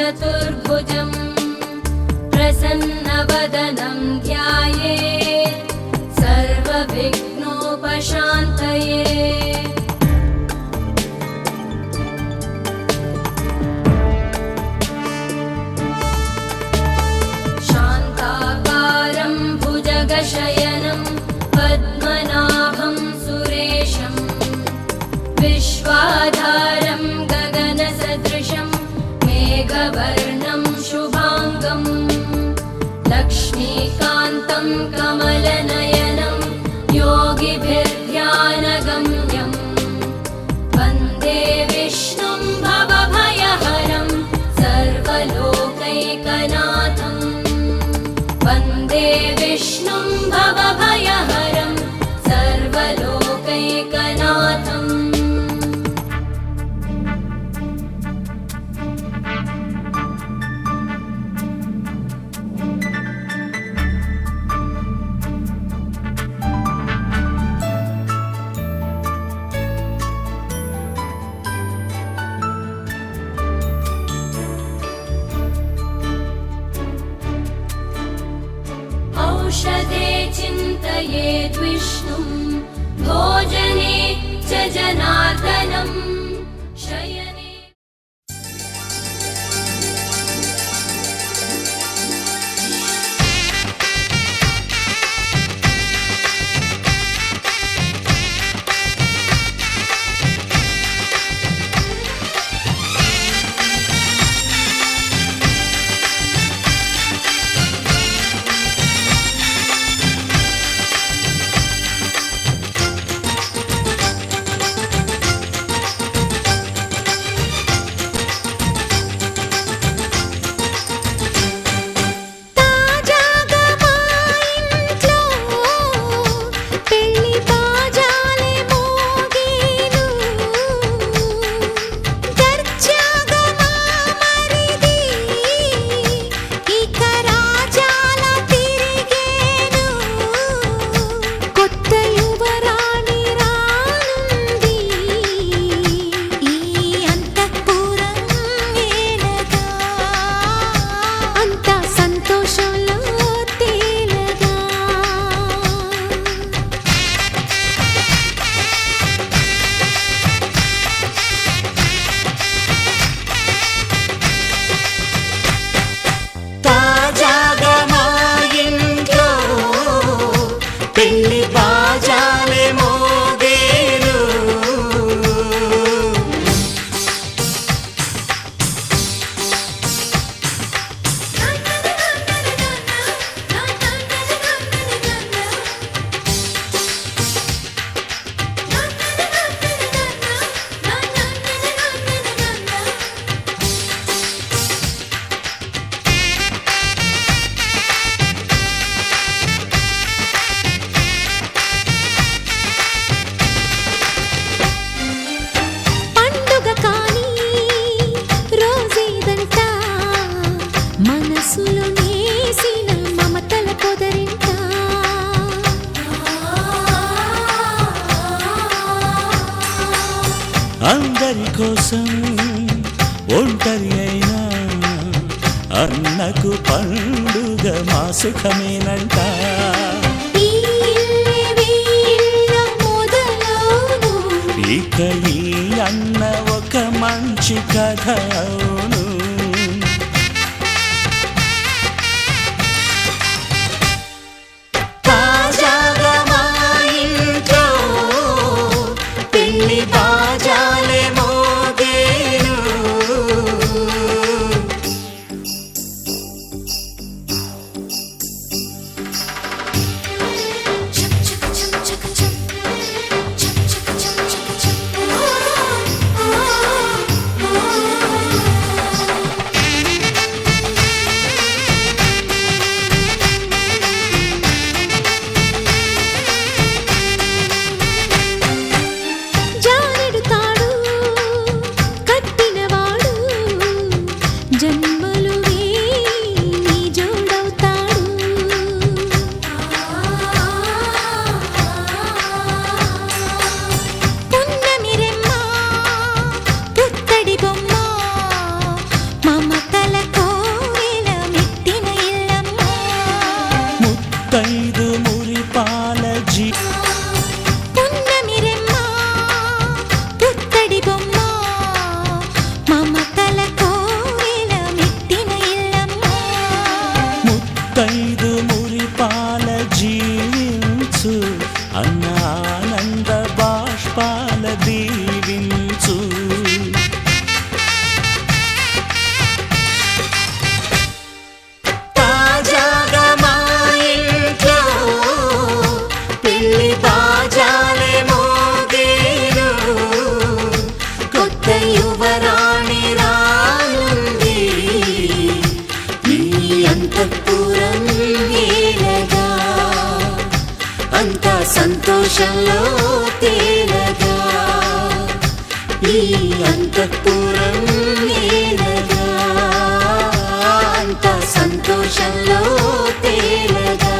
चतुर्भुजम् प्रसन्नवदनं ध्यायेत् सर्वविघ्नोपशान्तये। शान्ताकारं भुजगशयनं पद्मनाभं सुरेशं विश्वाधारं गगनसदृशं मेघवर्णं शुभाङ्गं लक्ष्मीकान्तं कमलनयनं योगिभिर्ध्यानगम्यं वन्दे विष्णुं भवभयहरं सर्वलोकैकनाथं वन्दे विष्णुं भवभयहरं सर्वलोकैकनाथम्। औषधे चिन्तयेद् विष्णुं भोजने च जनार्दनं शयने। అందరి కోసం ఒంటరి అయినా అన్నకు పండుగ మా సుఖమేనంట. ఇక ఈ అన్న ఒక మంచి కథ అవును. తాజాగా మా ఇంట్లో పెళ్లి బాజాలే మోగేను. ఖైదు మురిపాల జీవించు, అన్న ఆనంద బాష్పాల దీవించు. తాజాగా మా ఇంట్లో పెళ్లి బాజాలే మోగేను, కొత్త యువరాణి రానుంది ఈ అంతఃపురం ఏలగా, అంతా సంతోషంలో తేలగా, ఈ అంతఃపురం ఏలగా, అంతా సంతోషంలో తేలగా.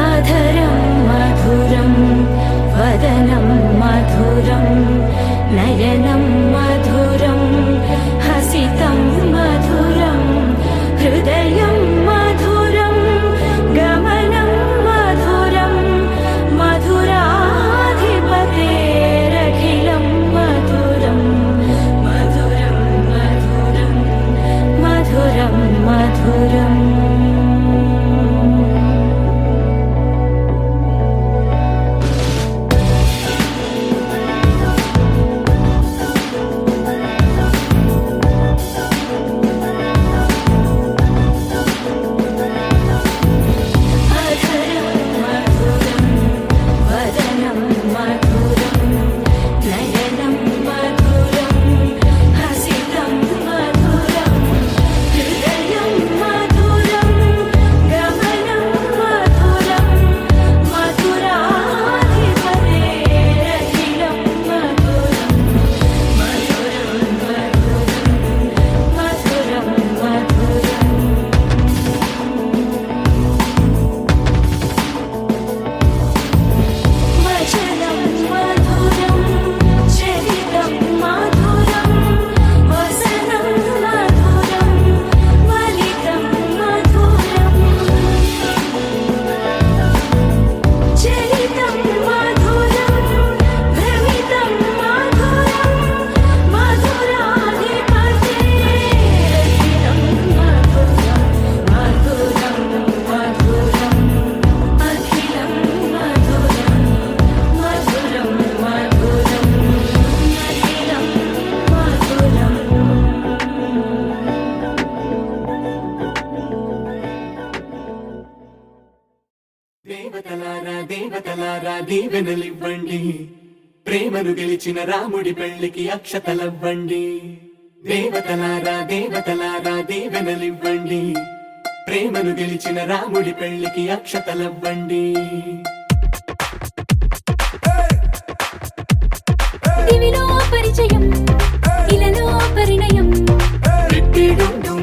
అధరం మధురం వదనం మధురం నయనం మధురం హసితం మధురం హృదయం మధురం గమనం మధురం మధురాధిపతేరఖిలం మధురం మధురం మధురం మధురం మధురం. అధరం మధురం వదనం మధురం నయనం మధురం హసితం మధురం హృదయం మధురం గమనం మధురం మధురాధిపతేరఖిలం మధురం మధురం మధురం మధురం మధురం. వచనం మధురం చరితం మధురం వసనం మధురం వలితం మధురం చరితం మధురం భ్రమితం మధురం మధురాధిపతేరఖిలం మధురం మధురం మధురం అఖిలం మధురం మధురం మధురం అఖిలం మధురం. దేవతలారా దేవతలారా దీవెనలివ్వండి, ప్రేమను గెలిచిన రాముడి పెళ్లికి అక్షతలవ్వండి. దేవతలారా దేవతలారా దీవెనలివ్వండి, ప్రేమను గెలిచిన రాముడి పెళ్లికి అక్షతలవ్వండి. దివిలో పరిచయం ఇలలో పరిణయం రిట్టిడుండుం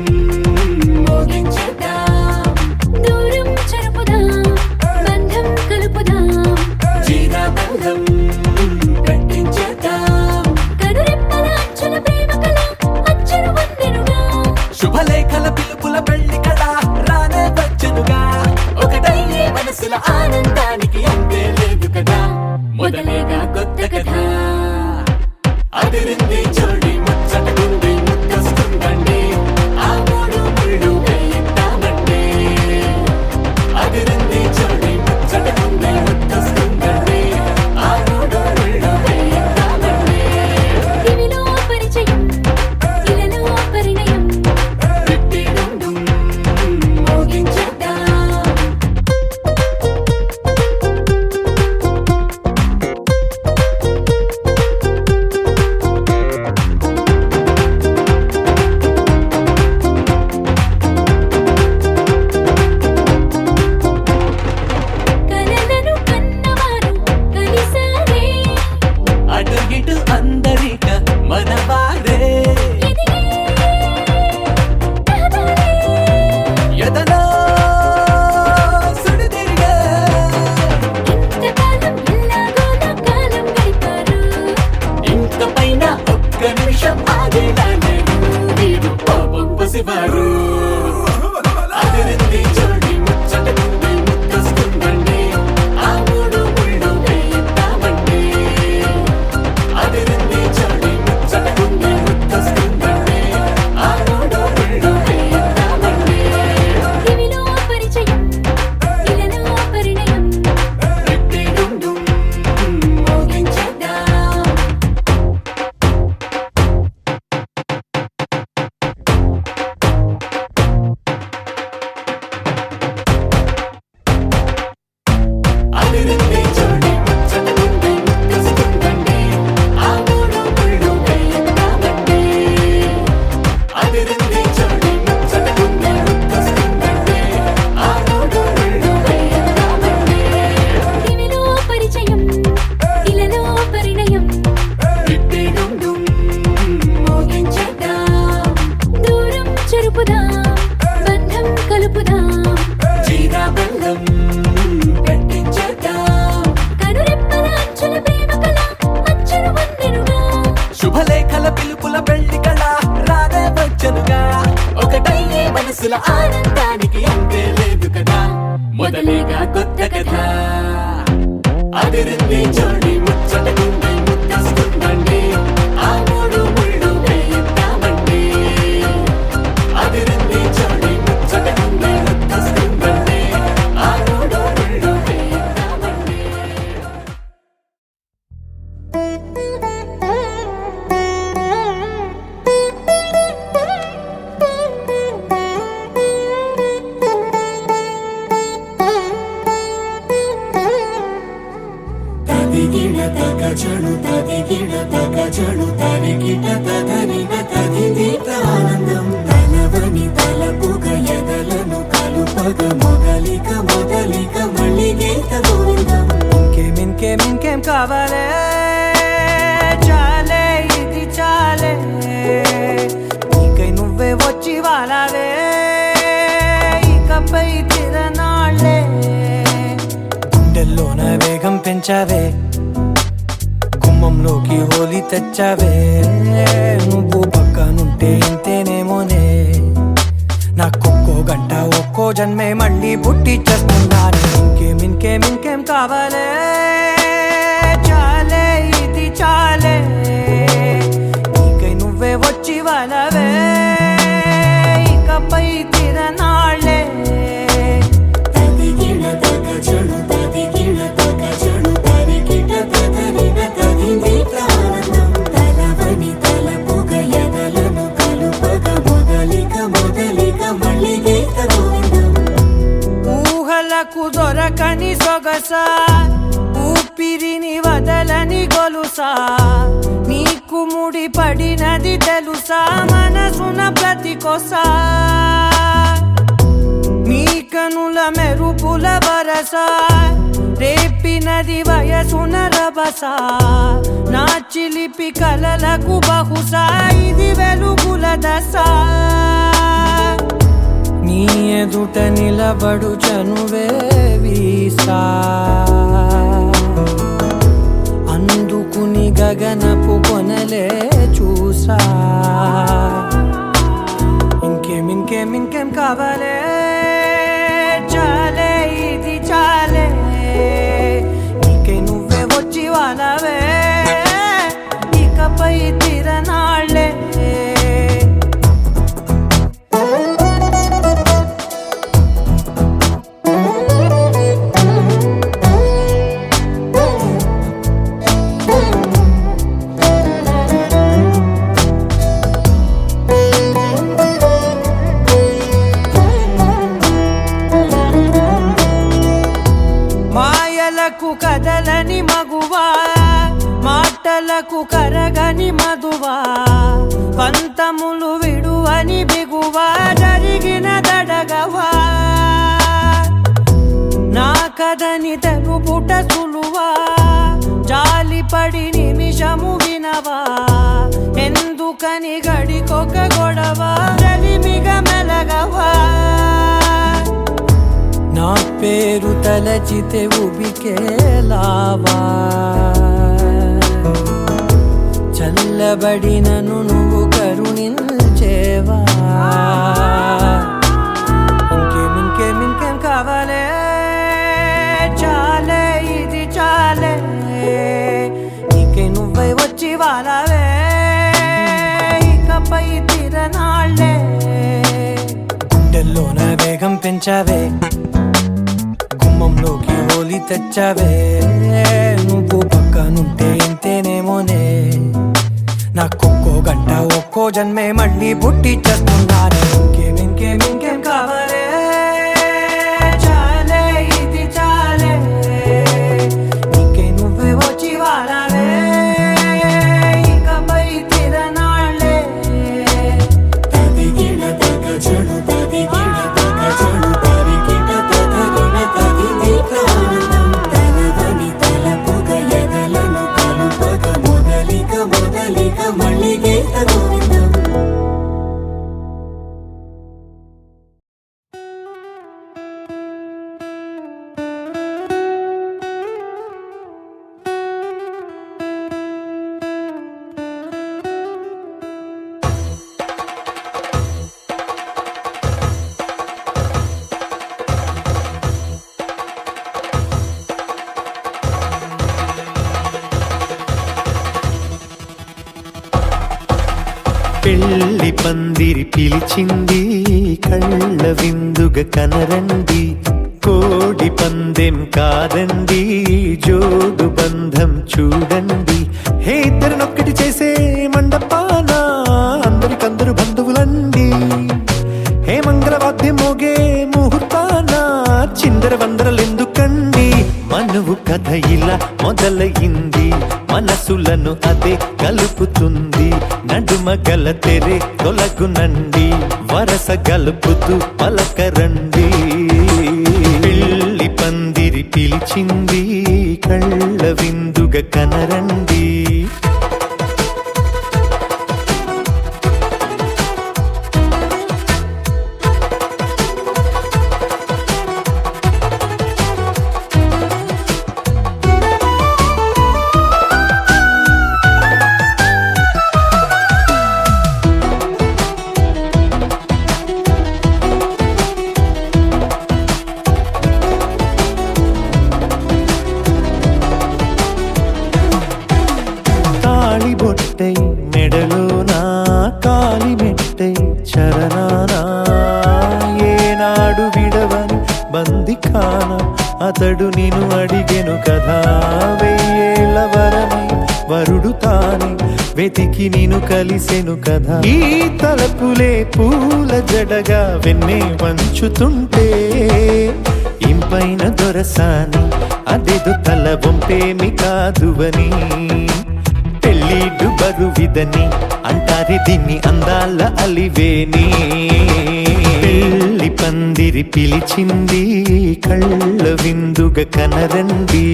మోగించేద్దాం, దూరం చెరుపుదాం బంధం కలుపుదాం జీరాబంధం పెట్టించేద్దాం, కనురెప్పల అచ్చుల ప్రేమ కళ అచ్చును వందెనుగా శుభలేఖల పిలుపుల పెళ్లి కళ రానే వచ్చెనుగా. ఒకటయ్యే మనసుల ఆనందానికి అంతే లేదు కదా, మొదలేగా కొత్త కథ అదిరింది ఆగేలా లేడు వీడు పాపం పసివాడు అదిరింది జోడి ముచ్చటకుంది ముద్దొస్తుందండి ఆ మూడు ముళ్ళు వేయిద్దామండి అదిరింది జోడి ముచ్చటకుంది ముద్దొస్తుందండి ఆ మూడు ముళ్ళు వేయిద్దామండి దివిలో పరిచయం ఇలలో పరిణయం పెట్టి డుండు మోగించేద్దాం అదిరింది జోడి ముచ్చటకుంది ముద్దొస్తుందండి ఆ మూడు ముళ్ళు వేయిద్దామండి అదిరింది జోడి ముచ్చటకుంది ముద్దొస్తుందండి ఆ మూడు ముళ్ళు వేయిద్దామండి దివిలో పరిచయం ఇలలో పరిణయం పెట్టి డుండు మోగించేద్దాం దూరం చెరుపుదాం బంధం కలుపుదాం జీరా బెల్లం పెట్టించేద్దాం కనురెప్పల అంచుల ప్రేమ కళ అచ్చరు వందెనుగా శుభలేఖల పిలుపుల పెళ్లి కళ రానే వచ్చనుగా ఒకటయ్యే మనసుల ఆనందానికి అంతే లేదు కదా మొదలేగా కొత్త కథ అదిరింది జోడి ముచ్చటకుంది ముద్దొస్తుందండి ఆ మూడు ముళ్ళు వేయిద్దామండి అదిరింది జోడి ముచ్చటకుంది ముద్దొస్తుందండి ఆ మూడు ముళ్ళు వేయిద్దామండి తదిగిడ తగజడు తదిగిడ తగజడు తరిగిట తదరిన తదిదీత ఆనందం తలవని తలపుగ ఎదలను కలుపగ మొదలిక మొదలిక మళ్ళీ గీత గోవిందం ఇంకేం కావాలే చాలే ఇది చాలే నీకై నువ్వే వచ్చి వాలావే ఇకపై తిరనాళ్ళే గుండెల్లోన వేగం పెంచావే గుమ్మంలోకి హోలీ తెచ్చావే నువ్వు పక్కనుంటే ఇంతేనేమోనే నాకొక్కో గంట ఒక్కో జన్మే మళ్ళీ పుట్టి చేస్తున్నాను ఇంకేం కావాలే చాలే ఇది చాలే నీకై నువ్వే వచ్చి వాళ్ళవే ఇకపై తిరనాళ్ళే తదిగిడ తగజడు తదిగిడ తగజడు తరిగిట తదరిన తదిదీత ఆనందం తలవని తలపుగ ఎదలను కలుపగ మొదలిక మొదలిక మళ్ళీ గీత గోవిందం ఊహలకు దొరకని సొగస ఊపిరిని వదలని గొలుసా నీకు ముడి పడినది తెలుసా మనసున ప్రతి కొసా నీ కనుల మెరుపుల వరస రేపినది వయసున రభస నా చిలిపి కలలకు బహుశా ఇది వెలుగుల దశ నీ ఎదుట నిలబడు చనువే వీసా అందుకుని గగనపు కొనలే చూసా ఇంకేం కావాలే చాలే ఇది చాలే నీకై నువ్వే వచ్చి వాలవే ఇకపై తిరనాళ్ళే మాయలకు కదలని మగువా మాటలకు కరగని మధువా పంతములు విడువని బిగువా జరిగిన దడగవా నా కథని తెలుపుట సులువా జాలిపడి నిమిషము వినవా ఎందుకని గడికొక గొడవ రలిమిగ మెలగవా నా పేరు తలచితే ఉబికేలావా చల్లబడినను నువ్వు కరుణించేవా ఇంకేం కావాలే చాలే ఇది చాలే నీకే నువ్వై వచ్చి వాళ్ళవే ఇకపై తిరనాళ్ళే గుండెల్లోన వేగం పెంచావే గుమ్మంలోకి హోలీ తెచ్చావే నువ్వు పక్కనుంటే ఇంతేనేమోనే నాకొక్కో గంట ఒక్కో జన్మే మళ్ళీ పుట్టి చేస్తున్నానే ఇంకేం కావాలే చాలే ఇది చాలే నీకే నువ్వే వచ్చి వాళ్ళవే ఇకపై తిరనాళ్ళే తదిగిన తగ చెడు తదిగిన తగ చెడు తరిగిన తగగిన తగిని ప్రాణం తనదని తలపుగ ఎదలను కలుపగ మొదలిక మళ్ళీ గీత గోవిందం పెళ్లి పందిరి పిలిచింది కళ్ళ విందుగా కనరండి కోడి పందెం కాదండి జోడు బంధం చూడండి హే ఇద్దరినొక్కటి చేసే మండపాన అందరికందరు బంధువులండి హే మంగళవాద్యం మోగే ముహూర్తాన చిందర వందరలెందుకండి మనువు కథ ఇలా మొదలయింది మనసులను అదే కలుపుతుంది నడుమ గల తెరే తొలగునండి వరస గలుపుతూ పలకరండి పెళ్లి పందిరి పిలిచింది కళ్ళ విందుగా కనరండి బొట్టై మెడలోనా కాలి మెట్టై చరణానా ఏనాడు విడవని బందిఖాన అతడు నిన్ను అడిగెను కదా వెయ్యేళ్ళ వరమై వరుడు తానే వెతికి నిన్ను కలిసెను కదా ఈ తలపులే పూల జడగా వెన్నే వంచుతుంటే ఇంపైన దొరసాని అదేదో తల వంపేమి కాదువని పెళ్ళిడు బరువిదని అంటారే దీన్ని అందాల అలివేని పెళ్లి పందిరి పిలిచింది కళ్ళ విందుగా కనరండి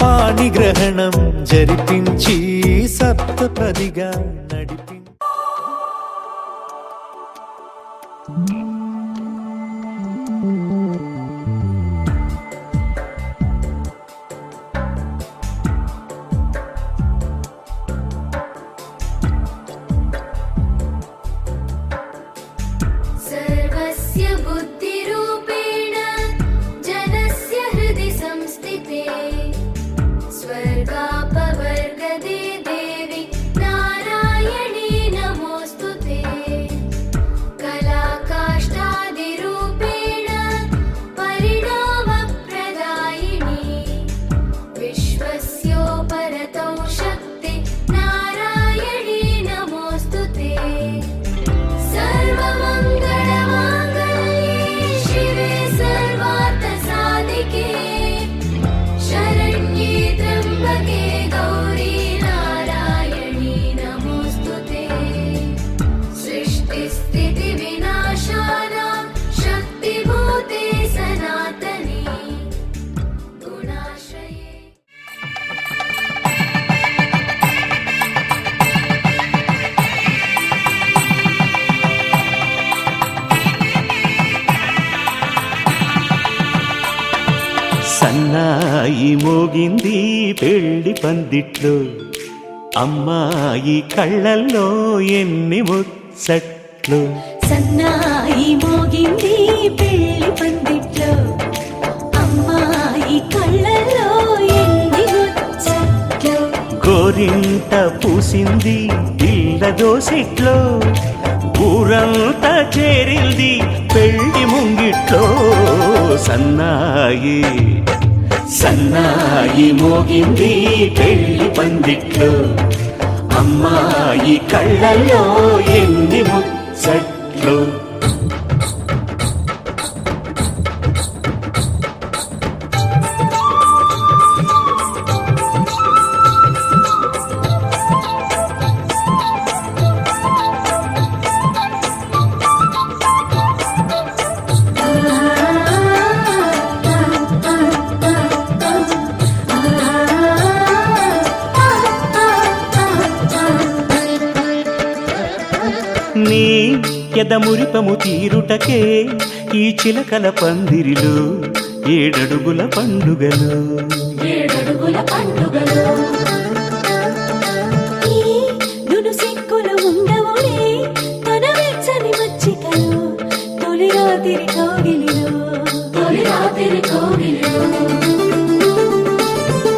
పాణిగ్రహణం జరిపించి సప్తపదిగా నడిపి सर्वस्य बुद्धिरूपेण जनस्य हृदि संस्थिते स्वर्गापवर्गदे देवि नारायणी మోగింది పెళ్లి పందిట్లో అమ్మాయి కళ్ళల్లో ఎన్ని ముచ్చట్లు సన్నాయి మోగింది పెళ్లి పందిట్లో అమ్మాయి కళ్ళలో ఎన్ని ముచ్చట్లు గోరింట పూసింది పిల్ల దోసిట్లో ఊరంతా చేరింది పెళ్లి ముంగిట్లో సన్నాయి సన్నాయి మోగింది పెళ్లి పందిట్లో అమ్మాయి కళ్ళల్లో ఎన్ని ముచ్చట్లు నీ ఎదమురిపము తీరుటకే ఈ చిలకల పందిరిలో ఏడడుగుల పండుగలు ఏడడుగుల పండుగలు ఈ నును సిక్కులు ఉండవులే తన వెచ్చని మచ్చికలు తొలి రాత్రి కోగిలిలో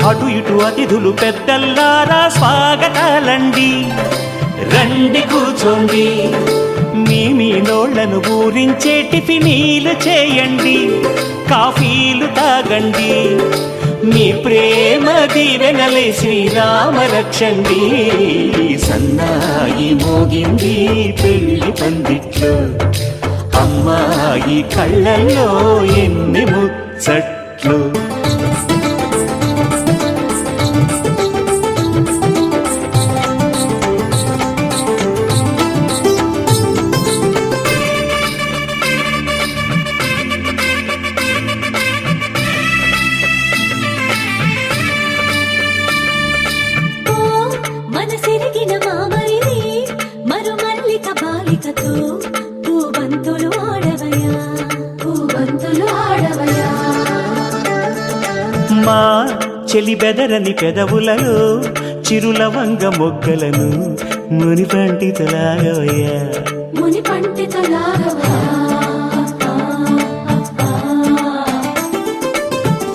అటు ఇటు అతిథులు పెద్దల్లారా స్వాగతాలండి రండి కూర్చోండి మీ నోళ్లను ఊరించే టిఫినీలు చేయండి కాఫీలు తాగండి మీ ప్రేమ దీవెనలే శ్రీరామ రక్షండి సన్నాయి మోగింది పెళ్లి పందిట్లో అమ్మాయి కళ్ళల్లో ఎన్ని ముచ్చట్లు మనసిరిగిన మామరిది మరుమల్లిక బాలికతో పూబంతులు ఆడవయా మా చెలి బెదరని పెదవులలో చిరులవంగ మొగ్గలను మునిపంటితో లాగవయ్యా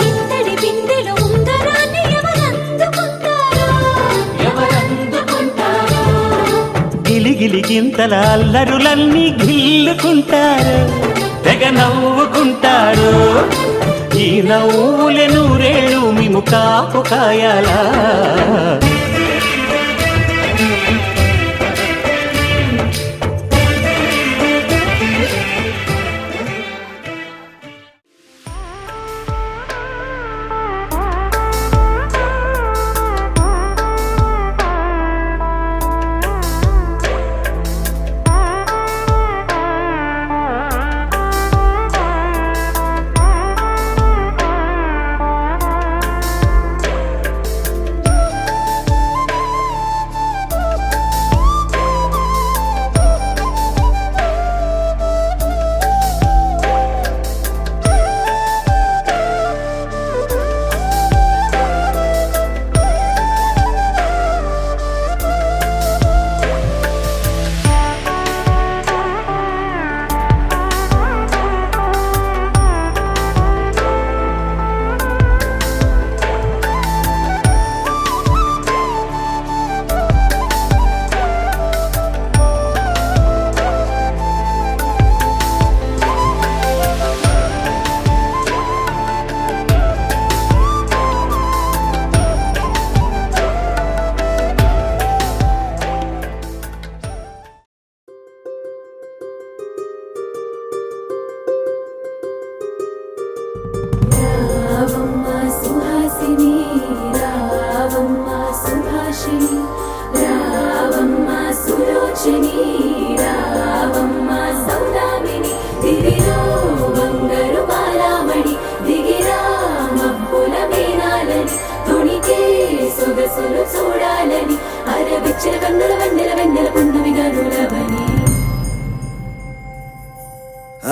ఇంతటి బిందెలో ఉంగరాన్ని ఎవరందుకుంటారో గిలిగిలి గింతల అల్లరులన్నీ గిల్లుకుంటారు తెగ నవ్వుకుంటారు ఈ నవ్వులే నూరేళ్ళు మేము కాపు కాయాలా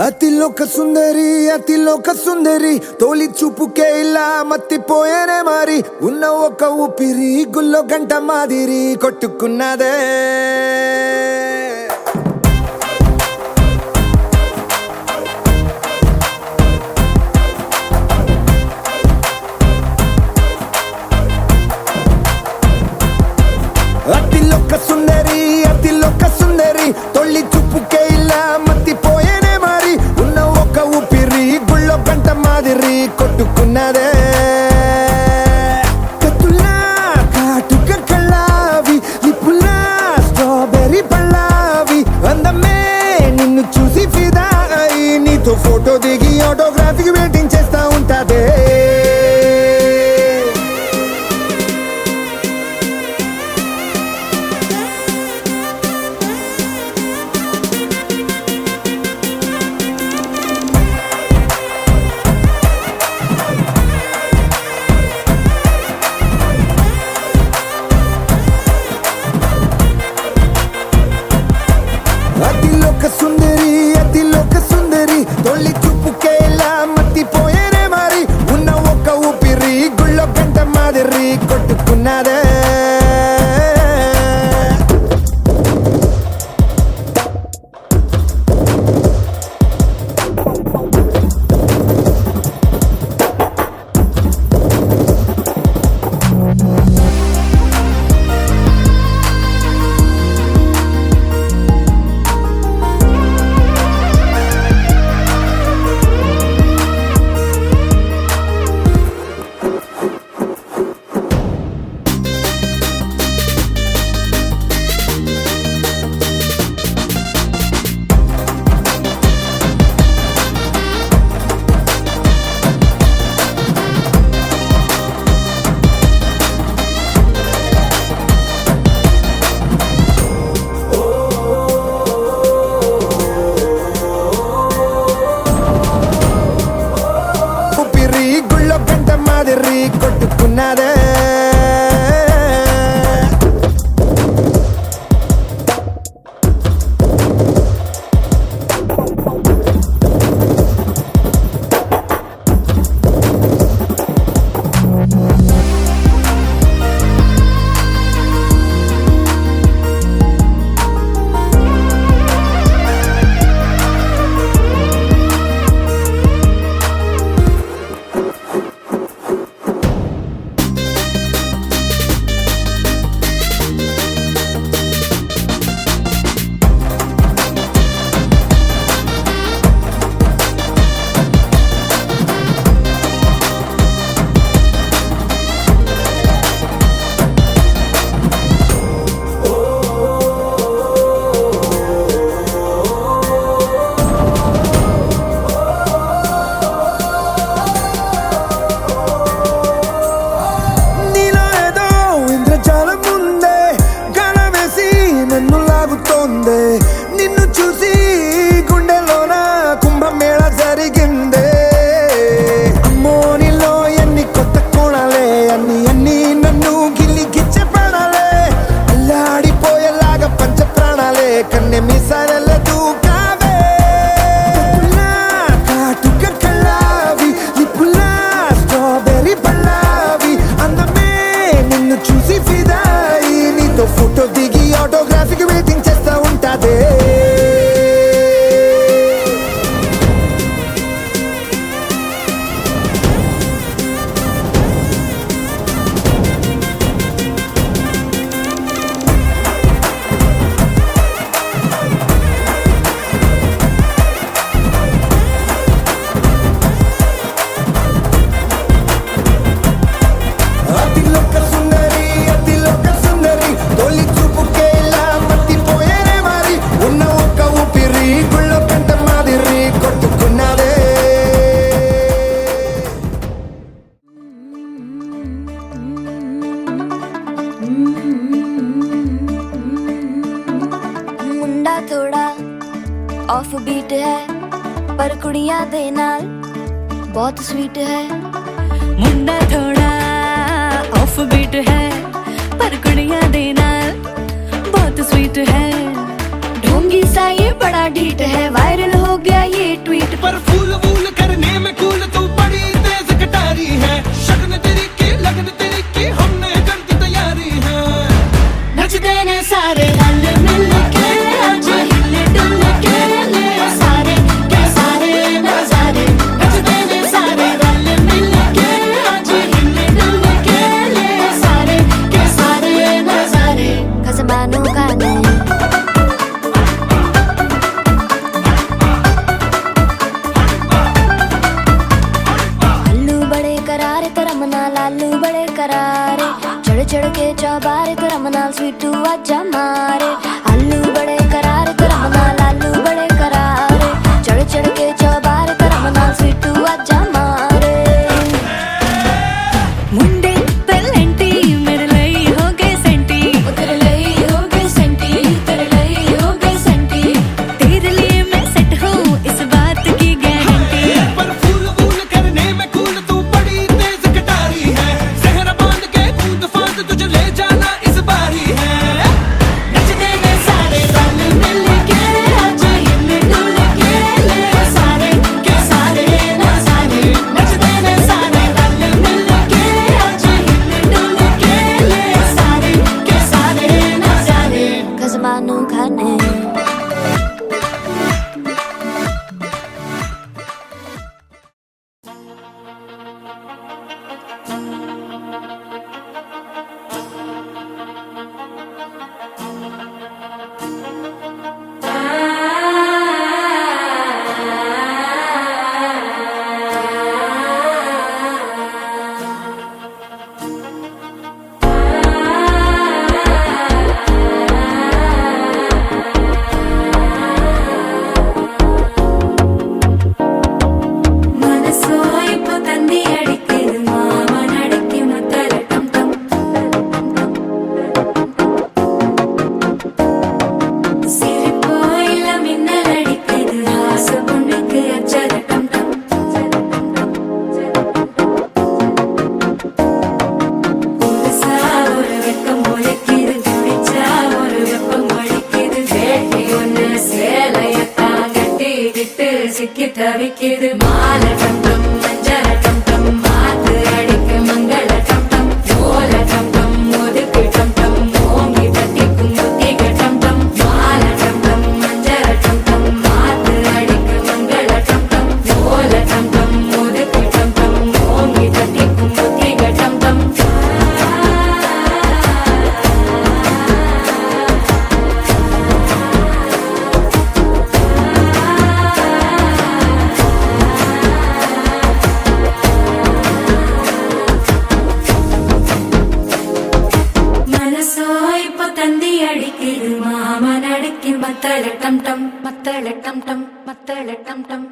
అతిలోక సుందరి తోలి చూపుకే ఇలా మత్తిపోయేనే మారి ఉన్న ఒక ఊపిరి గుల్లో గంట మాదిరి కొట్టుకున్నదే అతిలోక సుందరి తొలి చూపుకే ఇలా మత్తిపోయేనే మారి ఉన్న ఒక ఊపిరి గుళ్ళో గంట మాదిరి కొట్టుకున్నదే కత్తులా కాటుక కళ్ళావి లిప్పులా స్ట్రాబెర్రీ పళ్ళావి అందమే నిన్ను చూసి ఫిదా అయి నీతో ఫోటో దిగి ఆటోగ్రాఫీకి వెయిటింగ్ చేస్తా ఉంటాదే అతిలోక సుందరి తొలి చూపుకే ఇలా మత్తిపోయేనే మారి ఉన్న ఒక ఊపిరి గుళ్ళో గంట మాదిరి కొట్టుకున్నదే గుళ్ళో గంట మాదిరి కొట్టుకున్నదే నిన్ను చూసి గుండెలోన కుంభమేళ జరిగిందే అమ్మో నీలో ఎన్ని కొత్త కోణాలే అన్ని నన్ను గిల్లిగిచ్చే ప్రాణాలే అల్లాడిపోయేలాగా పంచ ప్రాణాలే కన్నె మీసాల దూకావే కాటుక కళ్ళావి లిప్పులా స్ట్రాబెర్రీ పళ్ళావి అందమే నిన్ను చూసి ఫిదాయి నీతో ఫోటో దిగి ఆటోగ్రాఫీకి వెయిటింగ్ చేస్తా ఉంటాదే అతిలోక సుందరి తొలి చూపుకే ఇలా మత్తిపోయేనే మారి ఉన్న ఒక ఊపిరి గుళ్ళో గంట మాదిరి కొట్టుకున్నదే मुंडा थोड़ा ऑफ बीट है पर कुड़ियां दे नाल बहुत स्वीट है मुंडा थोड़ा ऑफ बीट है पर कुड़ियां दे नाल बहुत स्वीट है ढोंगी सा ये बड़ा बड़ा डीट है, वायरल हो गया ये ट्वीट। पर फूल वूल करने में कूल तू बड़ी तेज कटारी है, शगन तेरी की लगन तेरी की हमने कर दी तैयारी है। नचते ने सारे रल मिल के आज हिल डुल के ले सारे के सारे नजारे। नचते ने सारे रल मिल के आज हिल डुल के ले सारे के सारे नजारे। खसबानों का नहीं लालू बड़े करारे, चढ़ चढ़ के चौबारे तो रमना स्वीटू आजा मारे। आलू बड़े करारे तो रमना लालू बड़े करारे, चढ़ चढ़ के चौबारे तो रमना स्वीटू आजा मारे। मुंडे पेलेंटी मेरे लई हो गए सेंटी, तेरे लई हो गए सेंटी, तेरे लई हो गए सेंटी। तेरे लिए मैं सेट हूँ इस बात की गारंटी। पर फूल वूल करने में कूल तू बड़ी तेज कटारी है, सहरा बांध के कूद फांद तुझे ले जाना इस बारी है। नचते ने सारे रल मिल के आज हिल डुल के ले सारे के सारे नजारे। नचते ने सारे रल मिल के आज हिल डुल के ले सारे के सारे नजारे। खसबानों खाने മനസ്സോയി പൊതന്നി അടിക്കിത് മാമനടക്കി മുത്തല ടം ടം. സിരിപ്പോയില മിന്നലടിക്കിത് ആസ പൊണ്ണുക്ക് അച്ചര ടം ടം. പുതുസാ ഒരു വെക്കം മുഴക്കിത്, തുടിച്ചാ ഒരു വെപ്പം വഴിക്കിത്. വേട്ടി ഒന്ന് சேலையத்தான் கட்டிக்கிட்டு சிக்கி தவிக்கிது. மாலை டம் டம் மஞ்சள டம் டம், மாத்து அடிக்க மங்கள டம் டம். ஓல டம் டம் ஒதுக்கு டம் டம், ஓங்கி தட்டிக்கும் புத்திக டம் டம். மாலை டம் டம் மஞ்சள டம் டம், மாத்து அடிக்க மங்கள டம் டம். ஓல டம் டம் ஒதுக்கு டம் டம், ஓங்கி தட்டிக்கும் புத்திக டம் டம். മനസ്സോ ഇപ്പൊ തന്തി അടിക്കിത് മാമനടക്കി മത്തള ടം ടം, മത്തള ടം ടം, മത്തള ടം ടം.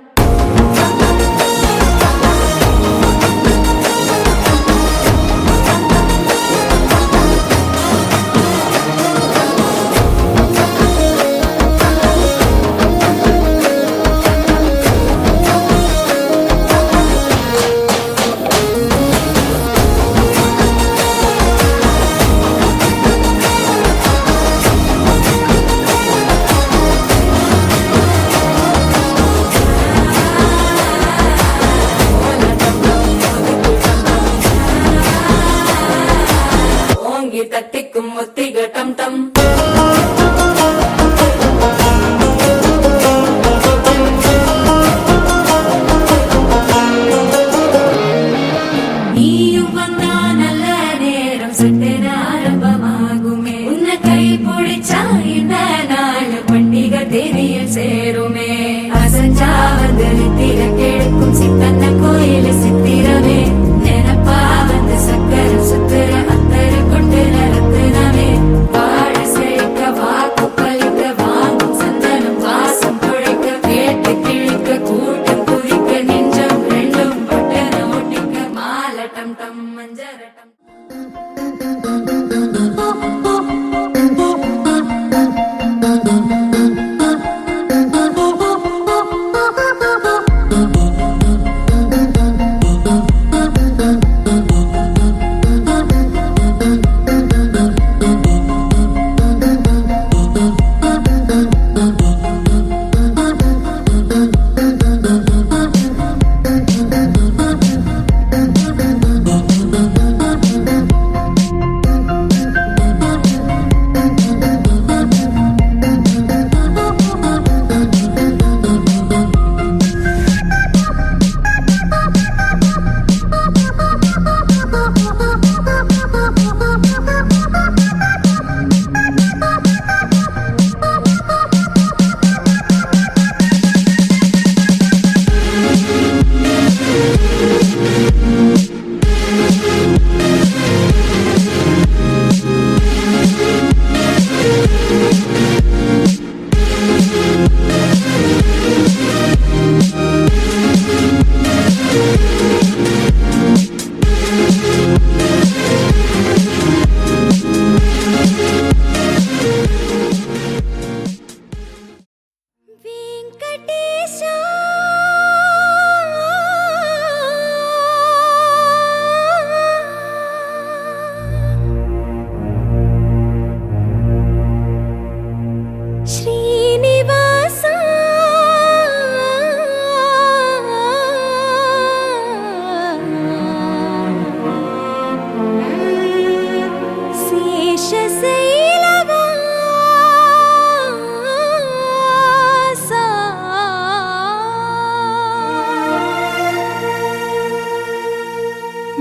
శశైలవాస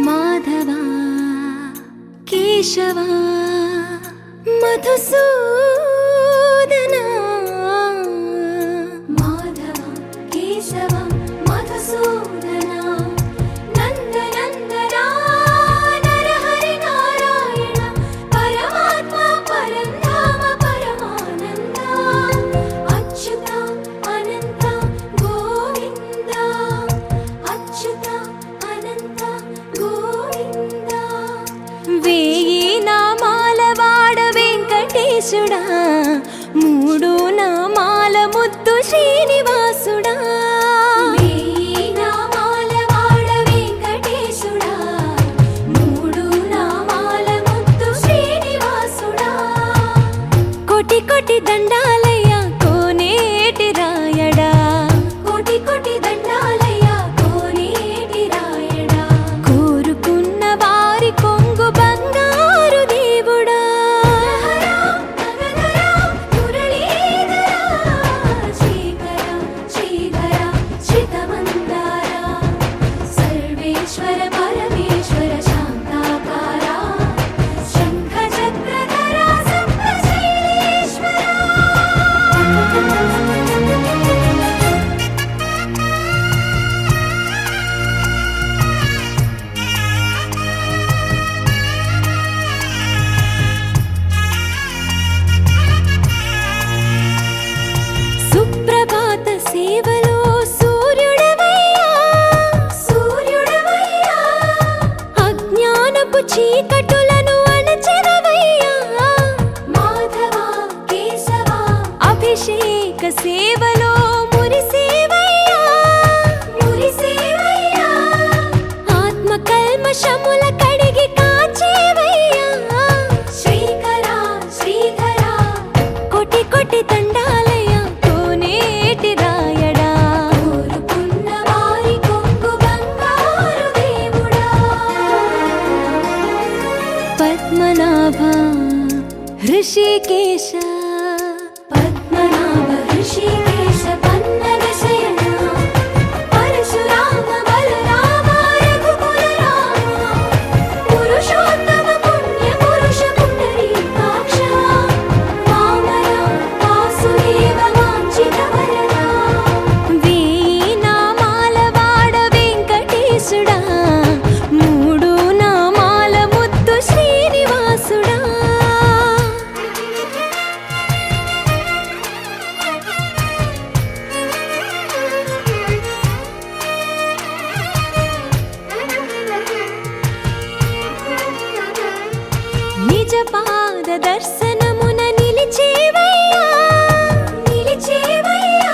మాధవ కేశవ మధుసూదన మాధవ కేశవ మధుసూదన నందనందన నరహరి నారాయణ పరమాత్మ పరంధామ పరమానంద అచ్యుత అనంత గోవింద అచ్యుత అనంత గోవింద వేయి నామాల వాడ వెంకటేశుడా మూడు నామాల ముద్దు శ్రీనివాసుడా వేయి నామాల వాడ వెంకటేశుడా మూడు నామాల ముద్దు శ్రీనివాసుడా కోటి కోటి దండాలయ్య కోనేటి రాయడా కోటి కోటి దండాలయ్య కోనేటి రాయడా కోరుకున్న వారి కొంగు బంగారు దేవుడా శ్రీకర శ్రీధర శ్రితమందార సర్వేశ్వర పరమేశ్వర శాంతాకార శంఖ చక్రధర సప్తశైలేశ్వర సుప్రభాత సేవలో సూర్యుడవయ్యా సూర్యుడవయ్యా అజ్ఞానపు చీకటులను అణచెదవయ్యా మాధవ కేశవ అభిషేక సేవలో మురిసేవయ్యా మురిసేవయ్యా ఆత్మ కల్మషముల కడిగి కాచేవయ్యా శ్రీకర శ్రీధర కోటి కోటి దండాలయ కోనేటి రాయడా కోరుకున్న వారి కొంగు బంగారు దేవుడా పద్మనాభ హృషికేశ పద్మనాభ హృషికేశ పన్నగ శయన పరశురామ బలరామ రఘుకుల రామ పురుషోత్తమ పుణ్య పురుష పుండరీకాక్ష వామన వాసుదేవ వాంఛిత వరద వేయి నామాల వాడ వెంకటేశుడా మూడు నామాల ముద్దు శ్రీనివాసుడా నిజ పాద దర్శనమున నిలిచేవయ్యా నిలిచేవయ్యా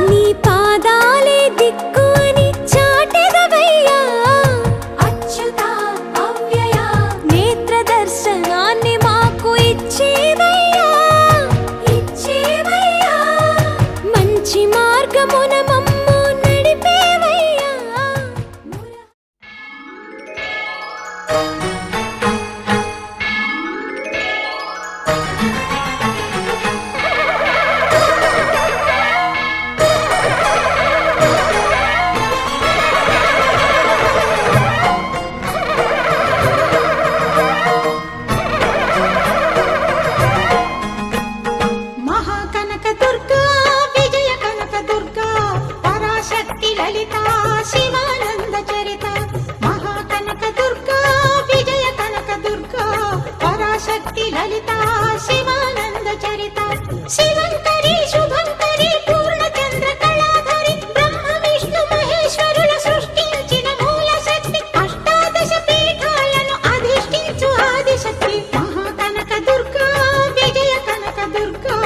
నీ పాదాలే దిక్కు అని చాటెదవయ్యా అచ్యుత అవ్యయ నేత్ర దర్శనాన్ని మాకు ఇచ్చేవయ్యా ఇచ్చేవయ్యా మంచి మార్గమున మమ్ము నడిపేవయ్యా మహాకనక దుర్గా విజయ కనక దుర్గా పరాశక్తి లలిత శివానంద చరిత మహాకనక దుర్గా విజయ కనక దుర్గా పరాశక్తి లలిత శివానంద చరిత శివంకరి శుభంకరి పూర్ణచంద్ర కళాధరి బ్రహ్మ విష్ణు మహేశ్వరుల సృష్టించిన మూల శక్తి అష్టాదశ పీఠాలను అధిష్ఠించు ఆదిశక్తి మహాకనక దుర్గా విజయ కనక దుర్గా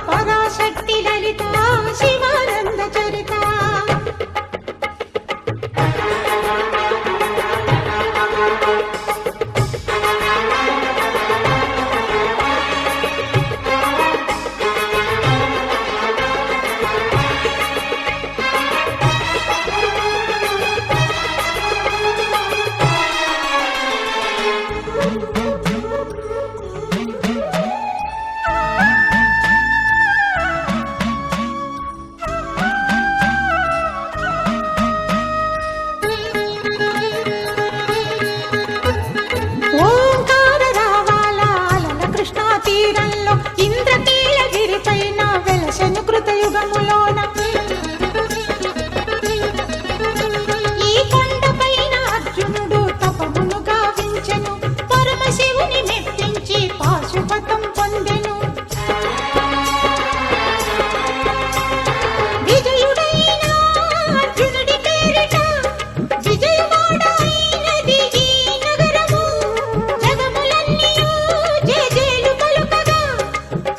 పరాశక్తి లలిత శివానంద చరిత తీరంలో ఇంద్రకీలగిరి పైన వెలసెను కృతయుగములోన ఈ కొండపైన అర్జునుడు తపమును గావించెను పరమశివుని మెప్పించి పాశుపతం పొందెను విజయుడైన అర్జునుడి పేరిట విజయవాడ అయినది ఈ నగరము జగములన్నీయు జేజేలు పలుకగా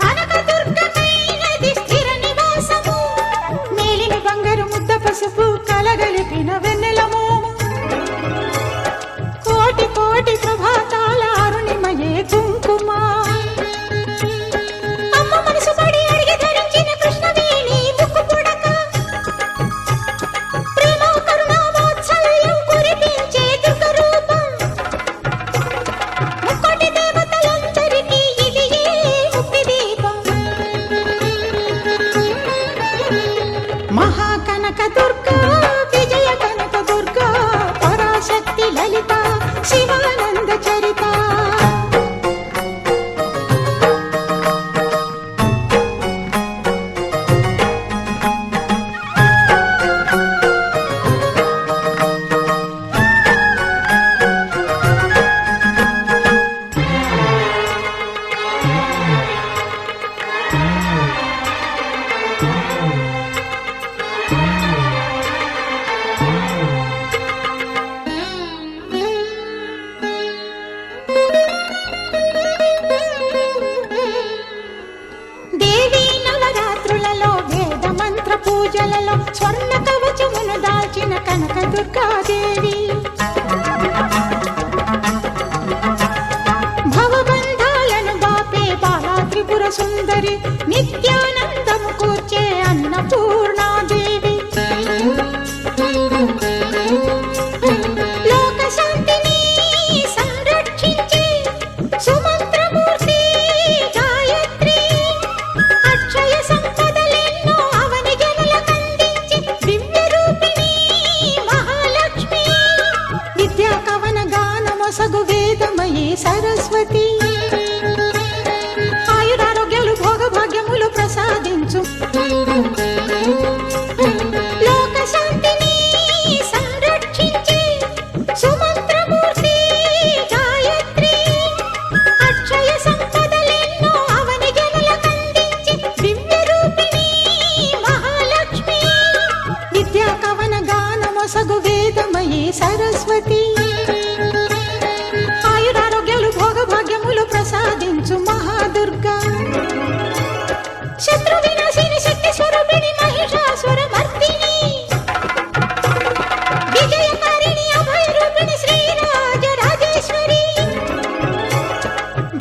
కనకదుర్గమైనది స్థిర నివాసము మేలిమి బంగారు ముద్ద పసుపు కలగలిపిన వెన్నెల మోము కోటి కోటి ప్రభాతాల అరుణిమయే కుంకుమ అమ్మ మనసు పడి అడిగి ధరించిన కృష్ణవేణి ముక్కు పుడక ప్రేమ కరుణ వాత్సల్యం కురిపించే దుర్గ రూపం ముక్కోటి దేవతలందరికీ ఇది ఏ ముక్తి దీపం మహాకనక దుర్గా విజయ కనక దుర్గా పరాశక్తి లలిత శివానంద చరిత దేవీ నవరాత్రులలో వేద మంత్ర పూజలలో స్వర్ణ కవచమును దాల్చిన కనక దుర్గాదేవి భవబంధాలను బాపే బాలా త్రిపుర సుందరి నిత్యానందము కూర్చే అన్నపూర్ణాదేవి లోక శాంతిని సంరక్షించే సుమంత్రమూర్తి గాయత్రి అక్షయ సంపదలెన్నో అవని జనులకందించి దివ్య రూపిణి మహాలక్ష్మి విద్యా కవన గానమొసగు వేదమయీ సరస్వతి ఆయురారోగ్యాలు భోగభాగ్యములు ప్రసాదించు లోక శాంతిని సంరక్షించే సుమంత్రమూర్తి గాయత్రి అక్షయ సంపదలెన్నో అవని జనులకందించి దివ్య రూపిణి మహాలక్ష్మి విద్యా కవన గానమొసగు వేదమయీ సరస్వతి ఆయురారోగ్యాలు భోగభాగ్యములు ప్రసాదించు మహాదుర్గా శత్రు వినాశిని శక్తి స్వరూపిణి మహిషాసుర మర్దిని విజయకారిణి అభయ రూపిణి శ్రీరాజ రాజేశ్వరి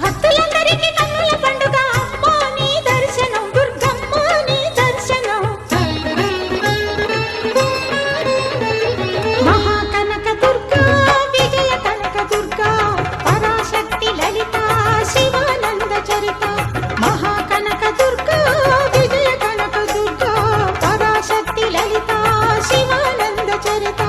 భక్తులందరికీ కన్నుల పండుగ అమ్మా నీ దర్శనం దుర్గమ్మ నీ దర్శనం మహాకనక దుర్గా విజయ కనక దుర్గా పరాశక్తి లలిత శివానంద చరిత మహాకనక దుర్గా విజయ కనక దుర్గా పరాశక్తి లలిత శివానంద చరిత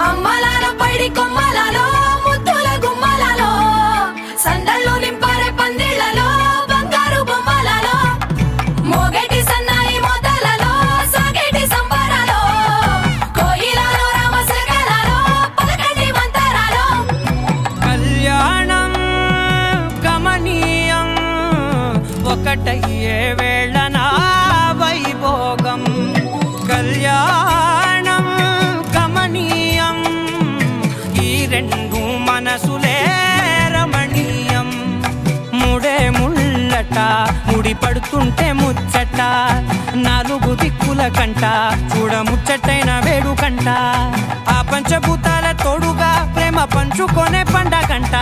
అమ్మలాల పైడి కొమ్మలలో ముద్దుల గుమ్మలలో సందళ్ళు నింపారే పందిళ్లలో బంగారు బొమ్మలలో మోగేటి సన్నాయి మొదలలో సాగేటి సంబరాలో కోయిలలో రామశకలలో పలకండి మంతరాలో కళ్యాణం గమనీయం ఒకటయ్యే వేళ నా వైభోగం కళ్యాణం గమనీయం ఈ రెండు మనసులే రమణీయం ముడే ముళ్ళట ముడి పడుతుంటే ముచ్చట నాలుగు దిక్కుల కంట చూడ ముచ్చటైన వేడుకంట ఆ పంచభూతాల తోడుగా ప్రేమ పంచుకొనే పండగంట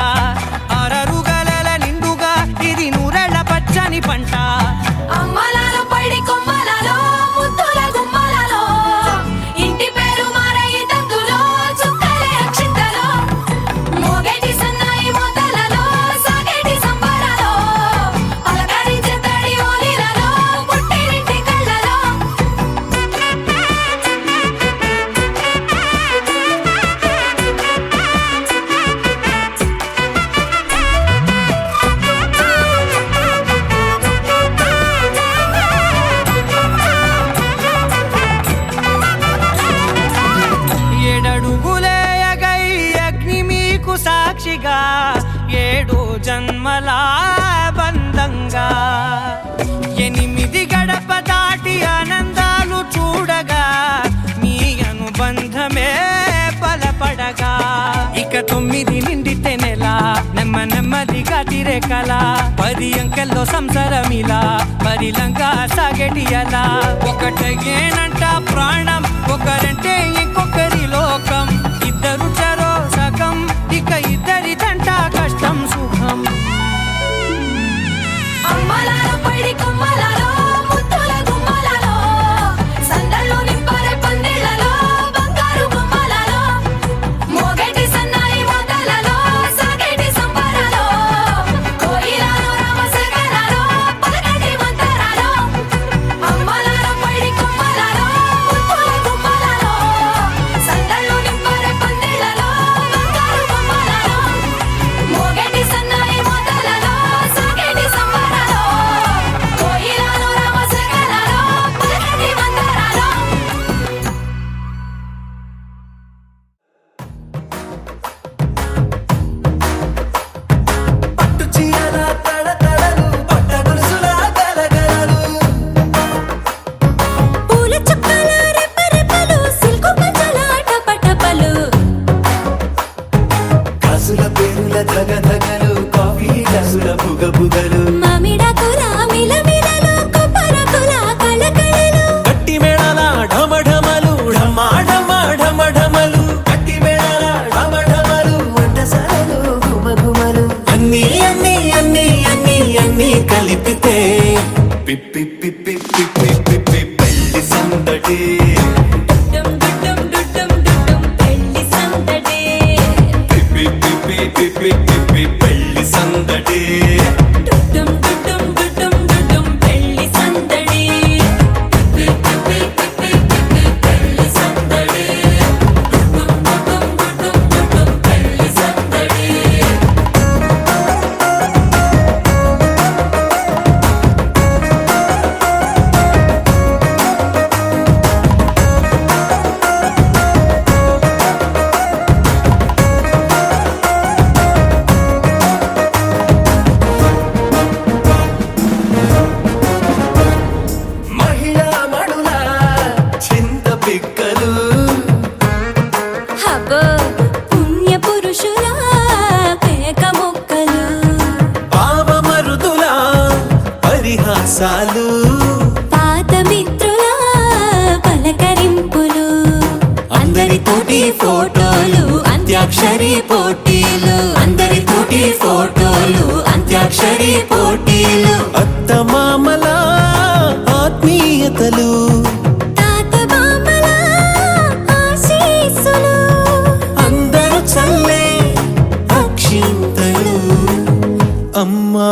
అరరుగలల నిండుగా ఇది నూరెళ్ళ పచ్చని పంట అమ్మలాలో పడి కొమ్మలలో ముద్దుల గుమ్మలలో ఇంటి పేరు మారయి తందులో చుక్కలే అక్షింతలో మోగేటి సన్నాయి మోతలలో సాగేటి సంబరాలో పలకరించే తడి ఓలిలలో పుట్టినింటి కళ్ళలో ఏడడుగులేయగై అగ్ని మీకు సాక్షిగా 7 జన్మల బంధంగా 8 గడప దాటి ఆనందాలు చూడగా మీ అనుబంధమే బలపడగా ఇక 9 నిండితే నెల నెమ్మదిగా తిరేకల 10 అంకెల్లో సంసారమిలా పరిలంగా సాగేటి అలా ఒకటేనంట ప్రాణం ఒకరంటే ఇంకొకరి లోకం ఇద్దరు చరో సగం ఇక ఇద్దరిదంట కష్టం సుఖం అమ్మలాలో పడి కొమ్మలలో ముద్దుల గుమ్మలలో సందళ్ళు నింపరే పందిళ్ళలో బంగారు గుమ్మలలో మోగేటి సన్నాయి మోతలలో సాగేటి సంబరాలో కోయిలలో రామశేఖరాలో పలకటి మంతరాలో అమ్మలాలో పడి కొమ్మలలో ముద్దుల గుమ్మలలో సందళ్ళు నింపరే పందిళ్ళలో బంగారు గుమ్మలలో మోగేటి సన్నాయి మోతలలో సాగేటి సంబరాలో కోయిలలో రామశేఖరాలో పలకటి మంతరాలో పట్టు చీరల తడతడలు పట్ట గొలుసుల గలగలలు పూల చుక్కల రెపరెపలు సిల్కు పంచల టపటపలు కాసుల పేరుల ధగధగలు కాఫీ గ్లాసుల బుగబుగలు మామిడాకుల మిలమిలలు కొబ్బరకుల కళకళలు గట్టి మేళాల ఢమఢమలు ఢమాఢమలు గట్టి మేళాల ఢమఢమలు వంటసాలలు గుమగుమలు అన్నీ అన్నీ అన్నీ అన్నీ అన్నీ కలిపితే పిప్పి పిప్పి పిప్పి పిప్పి పెళ్లి సందడి డుమ్ డుమ్ డుమ్ డుమ్ పెళ్లి సందడి పిప్పి పిప్పి పిప్పి పిప్పి పెళ్లి సందడి డుమ్ డుమ్ డుమ్ డుమ్ పెళ్లి సందడి పెళ్లి సందడి డుమ్ పెళ్లి సందడి మహిళా మణుల చింత పిక్కలు హబో పుణ్య పురుషుల పేక మొక్కలు పావమరుదుల పరిహాసాలు పాత మిత్రుల పలకరింపులు అందరితోటి ఫోటోలు అంత్యాక్షరి పోటీలు అందరితోటి ఫోటోలు అంత్యాక్షరి పోటీలు అత్తమామల ఆత్మీయతలు తాత బామ్మల ఆశీస్సులు అందరూ చల్లే అక్షింతలు అమ్మా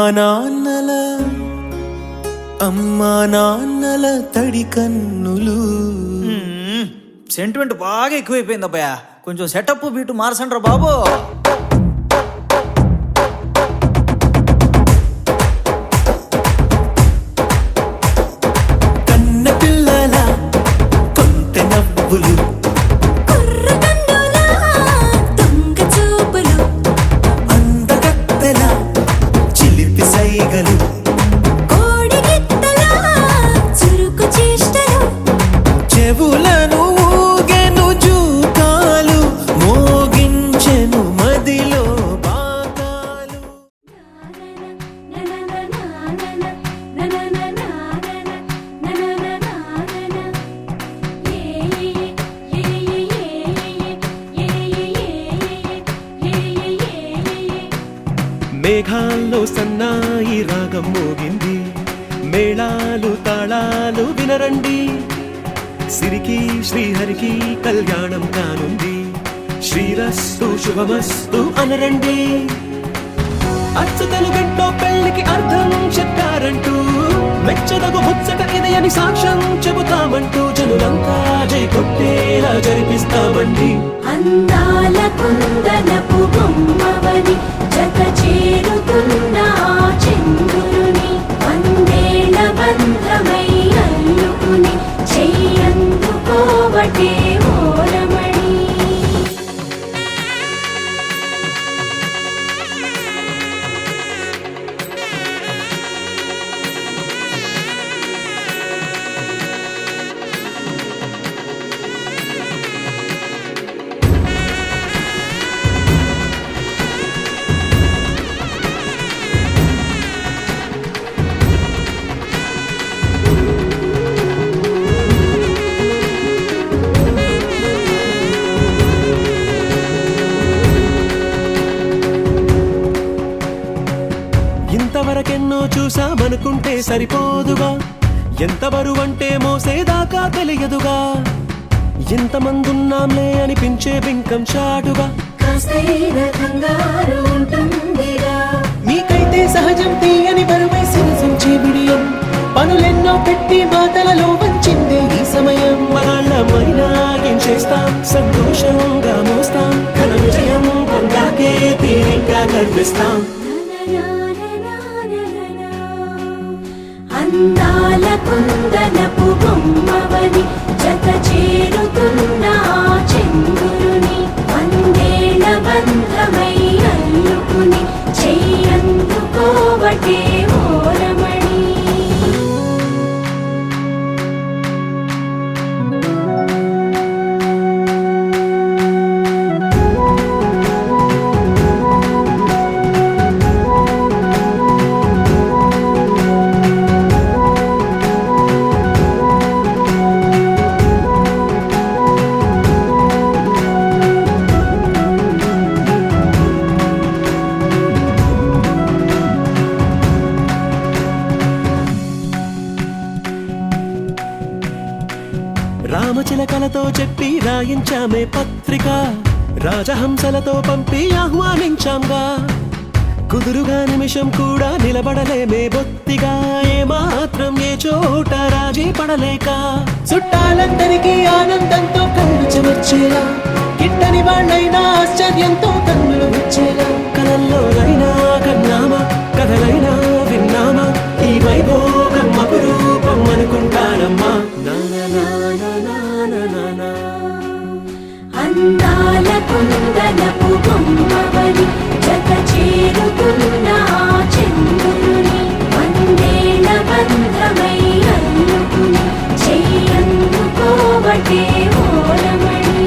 నాన్నల తడి కన్నులు సెంటిమెంట్ బాగా ఎక్కువైపోయింది అబ్బాయా కొంచెం సెటప్ బీటు మార్చండ్రా బాబు కన్న పిల్లల కొంటె నవ్వులు కుర్ర కన్నుల దొంగ చూపులు అందగత్తెల చిలిపి సైగలు కోడి గిత్తల చురుకు చేష్టలు చెవులను ఊగెను జూకాలు మోగించెను మది మేఘాల్లో సన్నాయి రాగం మోగింది, మేళాలు తాళాలు వినరండి, సిరికి శ్రీహరికి కళ్యాణం కానుంది, శ్రీరస్తు శుభమస్తు అనరండి. అచ్చ తెలుగింటో పెళ్లికి అర్థం చెప్పారంటూ, మెచ్చదగు ముచ్చట ఇది అని సాక్ష్యం చెబుతామంటూ, జనులంతా జై కొట్టేలా జరిపిస్తామండి. అందాల కుందనపు బొమ్మవని జత చేరుతున్న ఆ చంద్రుని, వందేళ్ల బంధమై అల్లుకుని చెయ్యందుకోవటే ఓరమణి. ఇంతవరకెన్నో చూసామనుకుంటే సరిపోదుగా, ఎంత బరువంటే మోసేదాకా తెలియదుగా, ఎంతమందున్నాంలే అనిపించే బింకం చాటుగా, కాస్తైన కంగారు ఉంటుందిగా. మీకైతే సహజం తీయని బరువై సిరసించే బిడియం, పనులెన్నో పెట్టి మాటలలో వంచిందే ఈ సమయం. మనాళ్ళమైనా ఏం చేస్తాం, సంతోషంగా మోస్తాం, ఘన విజయం పొందాకే తీరిగ్గా కనిపిస్తాం. అందాల కుందనపు బొమ్మవని జత చేరుతున్న ఆ చంద్రుని, వందేళ్ల బంధమై అల్లుకుని చెయ్యందుకోవటే ఓరమణి. రామచిలకలతో చెప్పి రాయించామే పత్రిక, రాజహంసలతో పంపి ఆహ్వానించాంగా, కుదురుగా నిమిషం కూడా నిలబడలేమే బొత్తిగా, ఏమాత్రం ఏ చోట రాజీ పడలేక, చుట్టాలందరికీ ఆనందంతో కళ్ళు చెమర్చేలా, కిట్టని వాళ్ళైనా ఆశ్చర్యంతో కన్నులు వచ్చేలా, కలల్లోనైనా కన్నామా, కథలైనా విన్నామా, ఈ వైభోగం అపురూపం అనుకుంటానమ్మా. అందాల కుందనపు బొమ్మవని జత చేరుతున్న ఆ చంద్రుని, వందేళ్ల బంధమై అల్లుకుని చెయ్యందుకోవటే ఓరమణి.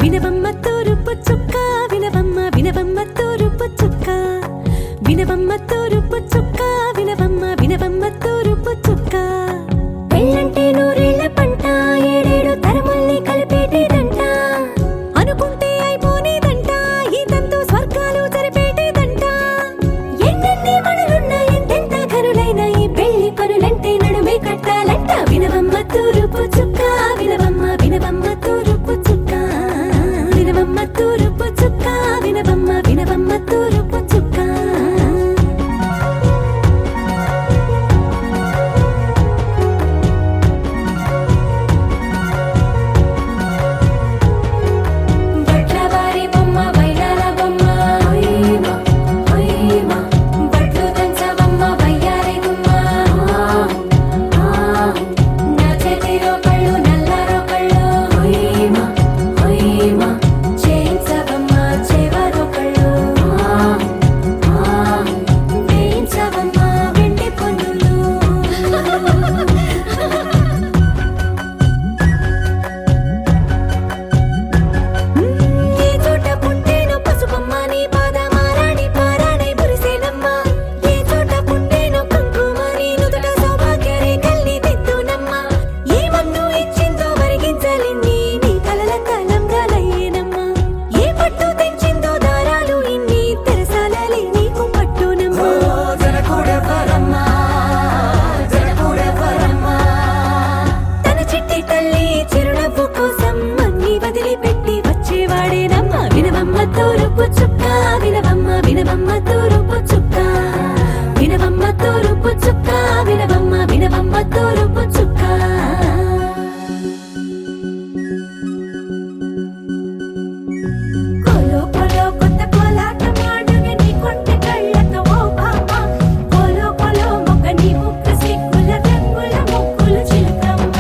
వినవమ్మ తూరుపు చుక్క, వినవమ్మ వినవమ్మ తూరుపు చుక్క, వినవమ్మ తూరుపు చుక్క, వినవమ్మ వినవమ్మ తూరుపు చుక్క. పెళ్ళంటే నూరేళ్ల పంట, ఏడేడు తరముల్ని కలిపేటేదంట, అనుకుంటే అయిపోనేదంట, ఈ తంతు స్వర్గాలు జరిపేటేదంట. ఎన్నెన్ని మనులున్నా ఎంతెంత కనులైనా ఈ పెళ్లి పనులంటే నడుమే కట్టాలంట. వినవమ్మ తూరుపు చుక్క, వినవమ్మ వినవమ్మ తూరుపు చుక్క, వినవమ్మ తూరుపు చుక్క, వినవమ్మ వినవమ్మ తూరుపు చుక్క. బట్లవారి బొమ్మ వైరాల బొమ్మ, హొయ్యమా హొయ్యమా, బట్లు దంచవమ్మ వయ్యారి గుమ్మ, నా చేతి వినవమ్మ తూరుపు చుక్క వినవమ్మ వినవమ్మ తూరుపు చుక్క కోలో కోలో కొత్త కోలాటం ఆడగ నీ కొంటె కళ్ళతో ఓ బామ్మ కోలో కోలో మొక్క నీ ముక్క సిగ్గుల రంగుల ముక్కులు చిలకమ్మ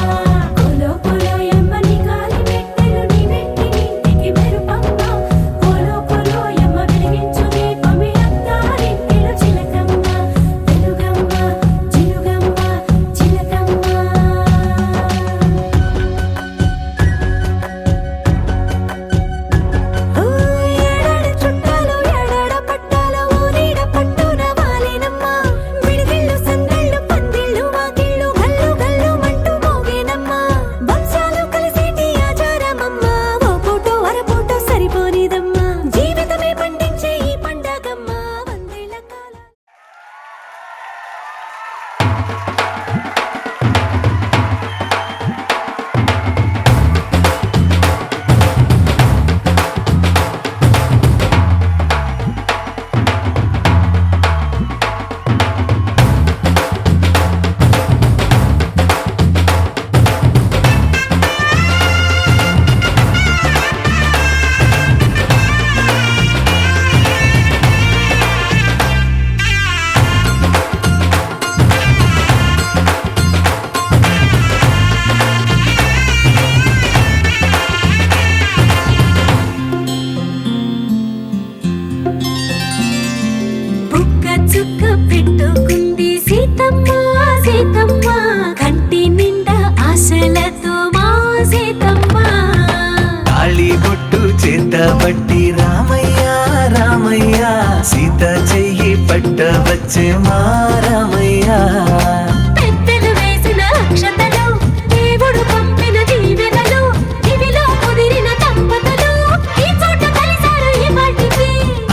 కోలో కోలో యమ్మ నీ కాలి మెట్టెలు నీ వెంటి ఇంటికి మెరుపమ్మ కోలో కోలో యమ్మ వెలిగించు దీపమి అత్తారింటిలో చిలకమ్మ వెలుగమ్మ చిలుగమ్మ చిలకమ్మ ఏడాడ చుట్టాలు ఏడాడ పట్టాలు ఊరీడ పట్టున వాలినమ్మ విడిదిళ్ళు సందళ్ళు పందిళ్ళు వాకిళ్ళు గల్లు గల్లు మంటూ మోగేనమ్మ వంశాలు కలిసేటి ఆచారమమ్మ ఓ పూటో అరపూటో సరిపోనిదమ్మ జీవితమే పండించే ఈ పండగమ్మ వందేళ్ల కాలం బుక్క చుక్క పెట్టుకుంది సీతమ్మ సీతమ్మ కంటి నిండా ఆశలతో మా సీతమ్మ తాళి బొట్టు చేత బట్టి రామయ్య రామయ్య సీత చెయ్యి పట్ట వచ్చే మా రామయ్య పెద్దలు వేసిన అక్షతలు దేవుడు పంపిన దీవెనలు ఇవిలో కుదిరిన దంపతులు ఈ చోట కలిసారు ఈ వాటికి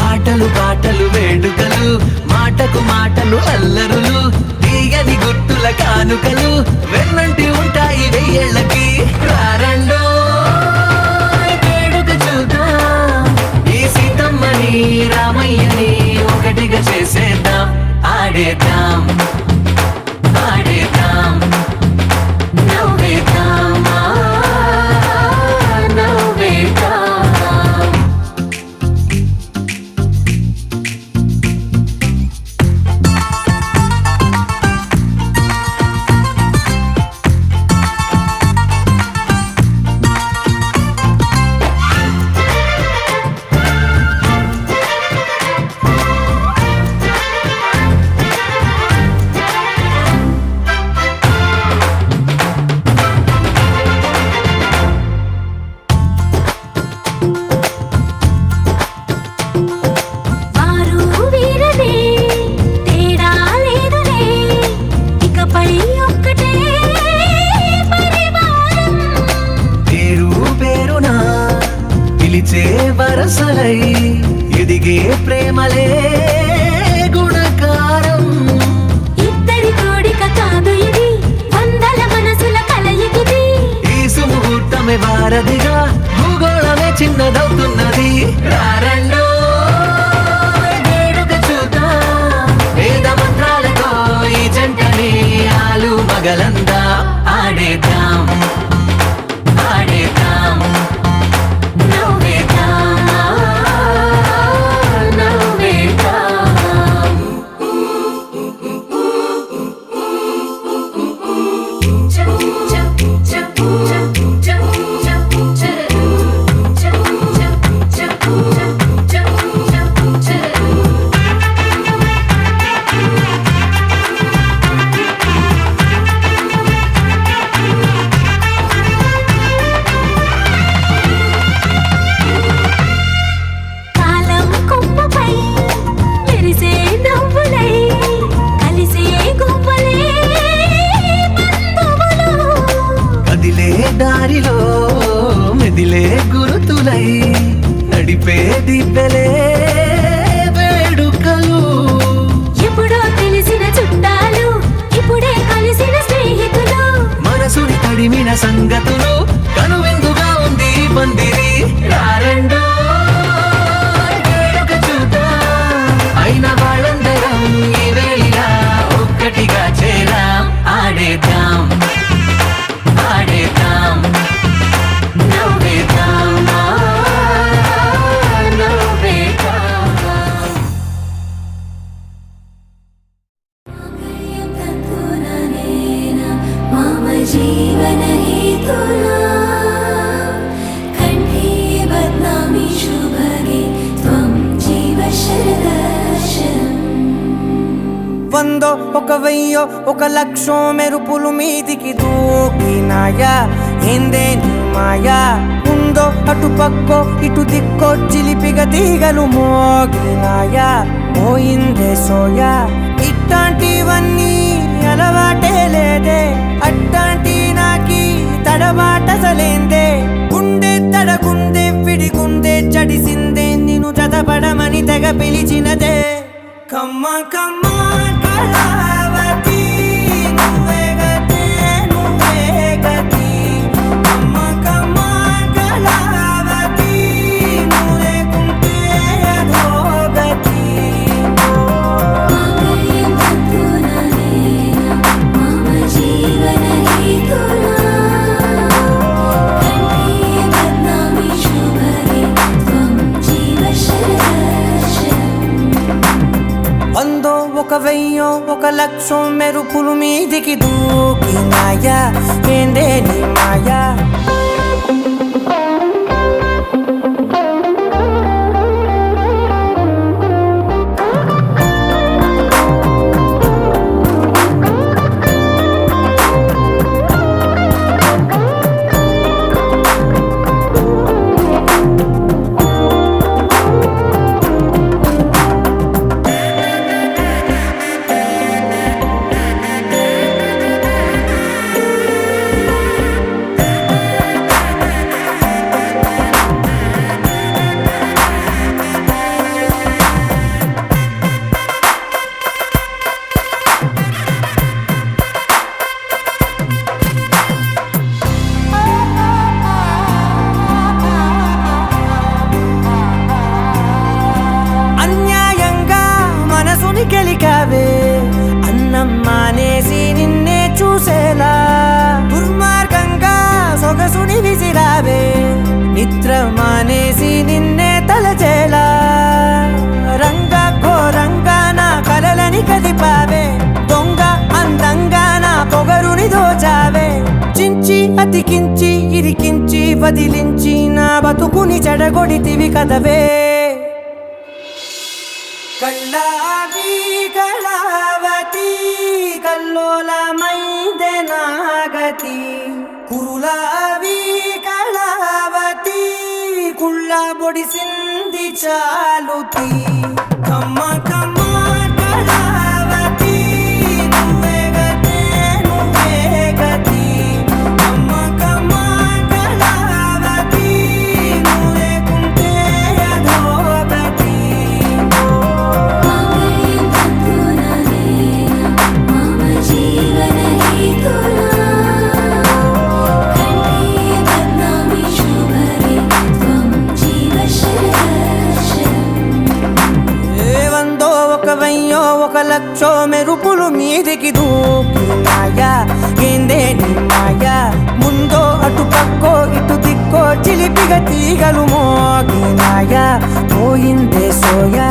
ఆటలు పాటలు వేడుకలు మాటకు మాటలు అల్లరులు తీయని గుర్తుల కానుకలు వెన్నంటి ఉంటాయి వెయ్యేళ్ళకి రారండో వేడుక చూద్దాం ఈ సీతమ్మని రామయ్యని ఒకటిగా చేసేద్దాం ఆడేద్దాం ఆడేద్దాం నవ్వేద్దాం నవ్వేద్దాం వారు వీరనే తేడా లేదులే ఇకపై ఒక్కటే పరివారం పేరు పేరునా పిలిచే వరసలై ఎదిగే ప్రేమలే గుణకారం ఇద్దరి కోడిక కాదు ఇది వందల మనసుల కలయికిది ఈ సుముహూర్తమే వారధిగా భూగోళమే చిన్నదవుతున్నది రారండో వేడుక చూద్దాం వేద మంత్రాలతో ఈ జంటని ఆలు మగలందా ఆడేద్దాం ఆడేద్దాం నవ్వేద్దాం నవ్వేద్దాం కాలం కొమ్మపై మెరిసే నవ్వులై కలిసే గువ్వలే బంధువులు కదిలే దారిలో మెదిలే గురుతులై నడిపే దిబ్బెలే వేడుకలు ఎప్పుడో తెలిసిన చుట్టాలు ఇప్పుడే కలిసిన స్నేహితులు మనసుని తడిమిన సంగతులు కనువిందుగా ఉంది ఈ పందిరి రారండో వేడుక చూద్దాం అయిన వాళ్ళందరం ఈ వేళ मम जीवन हेतुना कंठे बध्नामि शुभगे त्वं जीव शरदर्शनम् వందో ఒక వెయ్యో ఒక లక్షో మెరుపులు మీదికి దూకినాయా ఏందే నీ మాయా ఉందో అటు పక్కో ఇటు దిక్కో చిలిపిగ తీగలు మోగినాయా పోయిందే సోయా ఇట్లాంటివన్నీ అలవాటే లేదే అట్లాంటి నాకి తడబాటసలేందే గుండె తడగుందే విడిగుందే చడిసిందే నిన్ను చదపడమని తెగ పిలిచినదే కమ్మ కమ్మ కళావతి నువ్వే గతే నువ్వే గతి కమ్మ కమ్మ కళావతి నువ్వు లేకుంటే అధోగతి मांगल्यं तन्तु नरेण मम जीवन हेतुना कंठे बध्नामि शुभगे त्वं जीव शरदर्शनम् వందో ఒక వెయ్యో ఒక లక్షో మెరుపులు మీదికి దూకినాయా ఏందే నీ మాయా అన్యాయంగా మనసుని గెలికావే అన్నం మానేసి నిన్నే చూసేలా దుర్మార్గంగా సొగసుని విసిరావే నిద్ర మానేసి నిన్నే తలచేలా రంగా ఘోరంగా నా కలలని కదిపావే దొంగ అందంగా నా పొగరుని దోచావే చించి అతికించి ఇరికించి వదిలించి నా బతుకుని చెడగొడితివి కదవే కళ్ళావి కళావతి కల్లోలమైందే నాగతి కురులావి కళావతి కుళ్ళ బొడిసింది చాలుతి కమ్మ కమ్మ కళావతి నువ్వే గతే నువ్వే గతి కమ్మ కమ్మ కళావతి నువ్వు లేకుంటే అధోగతి मांगल्यं तन्तु नरेण मम जीवन हेतुना कंठे बध्नामि शुभगे त्वं जीव शरदर्शनम् వందో ఒక వెయ్యో ఒక లక్షో మెరుపులు మీదికి దూకినాయా ఏందే నీ మాయా ముందో అటు పక్కో ఇటు దిక్కో చిలిపిగ తీగలు మోగినాయా పోయిందే సోయా